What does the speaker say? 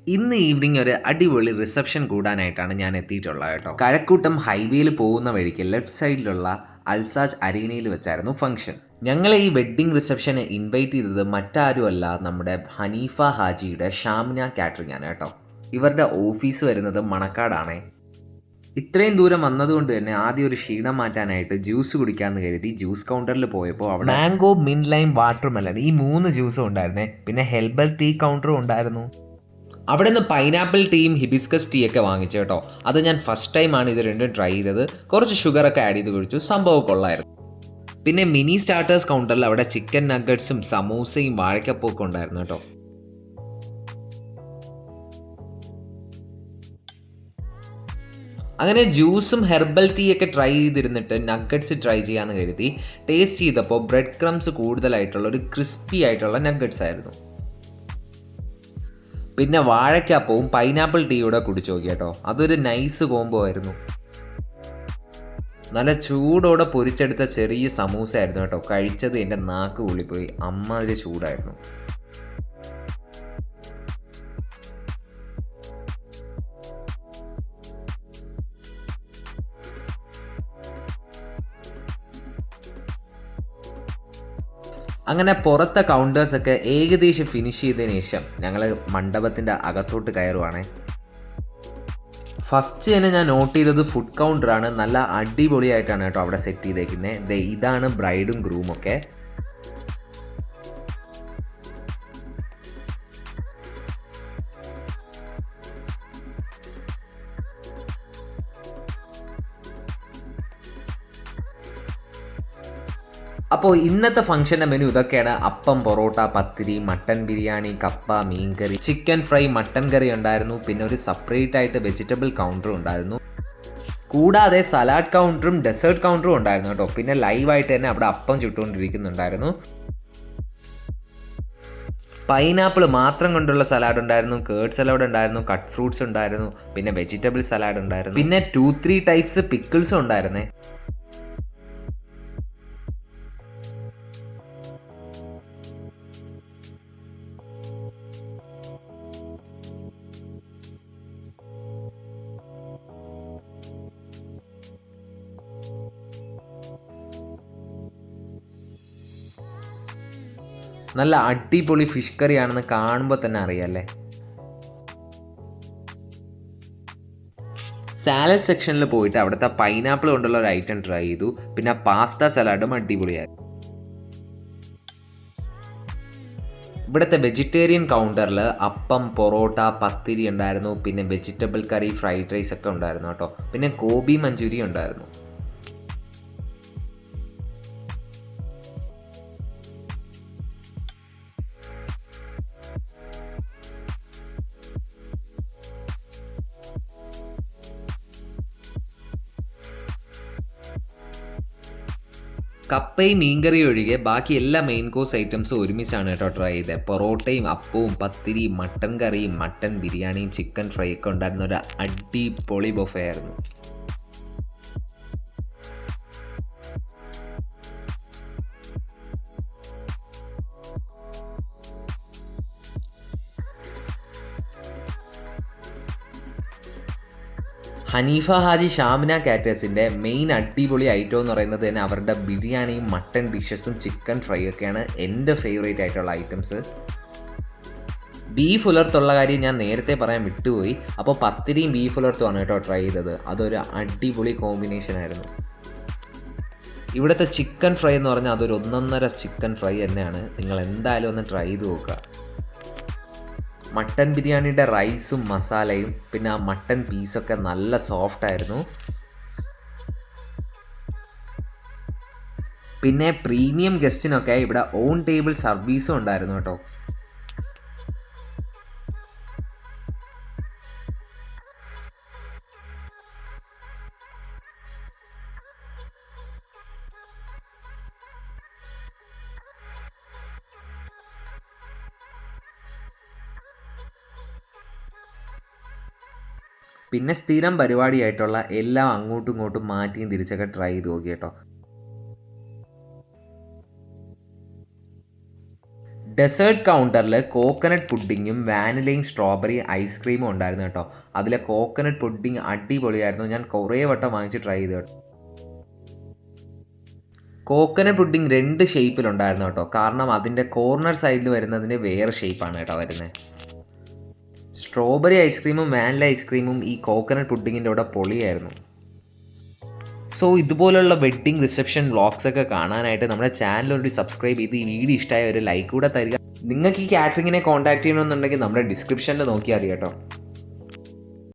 ഇന്ന് ഈവനിങ് ഒരു അടിപൊളി റിസപ്ഷൻ കൂടാനായിട്ടാണ് ഞാൻ എത്തിയിട്ടുള്ളത് കേട്ടോ. കഴക്കൂട്ടം ഹൈവേയിൽ പോകുന്ന വഴിക്ക് ലെഫ്റ്റ് സൈഡിലുള്ള അൽസാജ് അരീനയിൽ വെച്ചായിരുന്നു ഫംഗ്ഷൻ. ഞങ്ങളെ ഈ വെഡ്ഡിംഗ് റിസപ്ഷന് ഇൻവൈറ്റ് ചെയ്തത് മറ്റാരുമല്ല, നമ്മുടെ ഹനീഫ ഹാജിയുടെ ഷാമിന കാറ്ററിംഗ് ആണ് കേട്ടോ. ഇവരുടെ ഓഫീസ് വരുന്നത് മണക്കാടാണേ. ഇത്രയും ദൂരം വന്നതുകൊണ്ട് തന്നെ ആദ്യം ഒരു ക്ഷീണം മാറ്റാനായിട്ട് ജ്യൂസ് കുടിക്കാമെന്ന് കരുതി ജ്യൂസ് കൗണ്ടറിൽ പോയപ്പോൾ അവിടെ മാംഗോ, മിന്റ് ലൈം, വാട്ടർമെലൺ ഈ 3 ജ്യൂസും ഉണ്ടായിരുന്നേ. പിന്നെ ഹെർബൽ ടീ കൗണ്ടറും ഉണ്ടായിരുന്നു. അവിടെ നിന്ന് പൈനാപ്പിൾ ടീയും ഹിബിസ്കസ് ടീ ഒക്കെ വാങ്ങിച്ചു കേട്ടോ. അത് ഞാൻ ഫസ്റ്റ് ടൈമാണ് ഇത് രണ്ടും ട്രൈ ചെയ്തത്. കുറച്ച് ഷുഗറൊക്കെ ആഡ് ചെയ്ത് കുടിച്ചു. സംഭവം കൊള്ളായിരുന്നു. പിന്നെ മിനി സ്റ്റാർട്ടേഴ്സ് കൗണ്ടറിൽ അവിടെ ചിക്കൻ നഗറ്റ്സും സമൂസയും വാഴക്കപ്പൊക്കെ ഉണ്ടായിരുന്നു കേട്ടോ. അങ്ങനെ ജ്യൂസും ഹെർബൽ ടീ ഒക്കെ ട്രൈ ചെയ്തിരുന്നിട്ട് നഗറ്റ്സ് ട്രൈ ചെയ്യാമെന്ന് കരുതി ടേസ്റ്റ് ചെയ്തപ്പോൾ ബ്രെഡ് ക്രംസ് കൂടുതലായിട്ടുള്ള ഒരു ക്രിസ്പി ആയിട്ടുള്ള നഗറ്റ്സ് ആയിരുന്നു. പിന്നെ വാഴയ്ക്കാപ്പവും പൈനാപ്പിൾ ടീയൂടെ കുടിച്ചു നോക്കി കേട്ടോ. അതൊരു നൈസ് കോംബോ ആയിരുന്നു. നല്ല ചൂടോടെ പൊരിച്ചെടുത്ത ചെറിയ സമൂസ ആയിരുന്നു കേട്ടോ. കഴിച്ചത് എൻ്റെ നാക്ക് കൂളിപ്പോയി. അമ്മാതിരി ചൂടായിരുന്നു. അങ്ങനെ പുറത്തെ കൗണ്ടേഴ്സൊക്കെ ഏകദേശം ഫിനിഷ് ചെയ്തതിന് ശേഷം ഞങ്ങൾ മണ്ഡപത്തിൻ്റെ അകത്തോട്ട് കയറുവാണേ. ഫസ്റ്റ് തന്നെ ഞാൻ നോട്ട് ചെയ്തത് ഫുഡ് കൗണ്ടറാണ്. നല്ല അടിപൊളിയായിട്ടാണ് കേട്ടോ അവിടെ സെറ്റ് ചെയ്തേക്കുന്നത്. ഇതാണ് ബ്രൈഡും ഗ്രൂമൊക്കെ. അപ്പോൾ ഇന്നത്തെ ഫംഗ്ഷൻ്റെ മെനു ഇതൊക്കെയാണ്. അപ്പം, പൊറോട്ട, പത്തിരി, മട്ടൻ ബിരിയാണി, കപ്പ, മീൻകറി, ചിക്കൻ ഫ്രൈ, മട്ടൻ കറി ഉണ്ടായിരുന്നു. പിന്നെ ഒരു സെപ്പറേറ്റ് ആയിട്ട് വെജിറ്റബിൾ കൗണ്ടറും ഉണ്ടായിരുന്നു. കൂടാതെ സലാഡ് കൗണ്ടറും ഡെസേർട്ട് കൗണ്ടറും ഉണ്ടായിരുന്നു കേട്ടോ. പിന്നെ ലൈവായിട്ട് തന്നെ അവിടെ അപ്പം ചുട്ടുകൊണ്ടിരിക്കുന്നുണ്ടായിരുന്നു. പൈനാപ്പിൾ മാത്രം കൊണ്ടുള്ള സലാഡ് ഉണ്ടായിരുന്നു, കേർഡ് സലാഡ് ഉണ്ടായിരുന്നു, കട്ട് ഫ്രൂട്ട്സ് ഉണ്ടായിരുന്നു, പിന്നെ വെജിറ്റബിൾ സലാഡ് ഉണ്ടായിരുന്നു, പിന്നെ 2-3 ടൈപ്സ് പിക്കിൾസും ഉണ്ടായിരുന്നേ. നല്ല അടിപൊളി ഫിഷ് കറിയാണെന്ന് കാണുമ്പോൾ തന്നെ അറിയാമല്ലേ. സാലഡ് സെക്ഷനിൽ പോയിട്ട് അവിടുത്തെ പൈനാപ്പിൾ കൊണ്ടുള്ള ഒരു ഐറ്റം ട്രൈ ചെയ്തു. പിന്നെ പാസ്ത സലാഡും അടിപൊളിയായിരുന്നു. ഇവിടുത്തെ വെജിറ്റേറിയൻ കൗണ്ടറിൽ അപ്പം, പൊറോട്ട, പത്തിരി ഉണ്ടായിരുന്നു. പിന്നെ വെജിറ്റബിൾ കറി, ഫ്രൈഡ് റൈസ് ഒക്കെ ഉണ്ടായിരുന്നു കേട്ടോ. പിന്നെ ഗോബി മഞ്ചൂരി ഉണ്ടായിരുന്നു. കപ്പയും മീൻകറിയും ഒഴികെ ബാക്കി എല്ലാ മെയിൻ കോഴ്സ് ഐറ്റംസും ഒരുമിച്ചാണ് കേട്ടോ ട്രൈ ചെയ്തത്. പൊറോട്ടയും അപ്പവും പത്തിരിയും മട്ടൻ കറിയും മട്ടൻ ബിരിയാണിയും ചിക്കൻ ഫ്രൈ ഒക്കെ ഉണ്ടായിരുന്ന ഒരു അടിപൊളി ബൊഫേ ആയിരുന്നു. ഹനീഫ ഹാജി ഷാമിന കാറ്റേഴ്സിൻ്റെ മെയിൻ അടിപൊളി ഐറ്റം എന്ന് പറയുന്നത് തന്നെ അവരുടെ ബിരിയാണിയും മട്ടൺ ഡിഷസും ചിക്കൻ ഫ്രൈ ഒക്കെയാണ് എൻ്റെ ഫേവറേറ്റ് ആയിട്ടുള്ള ഐറ്റംസ്. ബീഫ് ഉലർത്തുള്ള കാര്യം ഞാൻ നേരത്തെ പറയാൻ വിട്ടുപോയി. അപ്പോൾ പത്തിരിയും ബീഫ് ഉലർത്തുമാണ് കേട്ടോ ട്രൈ ചെയ്തത്. അതൊരു അടിപൊളി കോമ്പിനേഷൻ ആയിരുന്നു. ഇവിടുത്തെ ചിക്കൻ ഫ്രൈ എന്ന് പറഞ്ഞാൽ അതൊരു ഒന്നൊന്നര ചിക്കൻ ഫ്രൈ തന്നെയാണ്. നിങ്ങൾ എന്തായാലും ഒന്ന് ട്രൈ ചെയ്ത് നോക്കുക. മട്ടൻ ബിരിയാണിയുടെ റൈസും മസാലയും പിന്നെ ആ മട്ടൻ പീസൊക്കെ നല്ല സോഫ്റ്റ് ആയിരുന്നു. പിന്നെ പ്രീമിയം ഗസ്റ്റിനൊക്കെ ഇവിടെ ഓൺ ടേബിൾ സർവീസും ഉണ്ടായിരുന്നു കേട്ടോ. പിന്നെ സ്ഥിരം പരിപാടിയായിട്ടുള്ള എല്ലാം അങ്ങോട്ടും ഇങ്ങോട്ടും മാറ്റിയും തിരിച്ചൊക്കെ ട്രൈ ചെയ്ത് നോക്കി കേട്ടോ. ഡെസേർട്ട് കൗണ്ടറിൽ കോക്കനട്ട് പുഡിങ്ങും വാനിലയും സ്ട്രോബെറി ഐസ്ക്രീമും ഉണ്ടായിരുന്നു കേട്ടോ. അതിലെ കോക്കനട്ട് പുഡിങ് അടിപൊളിയായിരുന്നു. ഞാൻ കുറേ വട്ടം വാങ്ങിച്ച് ട്രൈ ചെയ്തു കേട്ടോ. കോക്കനട്ട് പുഡിങ് 2 ഷേപ്പിലുണ്ടായിരുന്നു കേട്ടോ. കാരണം അതിൻ്റെ കോർണർ സൈഡിൽ വരുന്നതിന് വേറെ ഷേപ്പാണ് കേട്ടോ വരുന്നത്. സ്ട്രോബെറി ഐസ്ക്രീമും വാനില ഐസ്ക്രീമും ഈ കോക്കനട്ട് പുഡിങ്ങിൻ്റെ കൂടെ പൊളിയായിരുന്നു. സോ ഇതുപോലുള്ള വെഡ്ഡിങ് റിസപ്ഷൻ വ്ളോഗ്സൊക്കെ കാണാനായിട്ട് നമ്മുടെ ചാനൽ സബ്സ്ക്രൈബ് ചെയ്ത് ഈ വീഡിയോ ഇഷ്ടമായ ഒരു ലൈക്ക് കൂടെ തരിക. നിങ്ങൾക്ക് ഈ കാറ്ററിങ്ങിനെ കോൺടാക്ട് ചെയ്യണമെന്നുണ്ടെങ്കിൽ നമ്മുടെ ഡിസ്ക്രിപ്ഷനിൽ നോക്കിയാൽ മതി കേട്ടോ.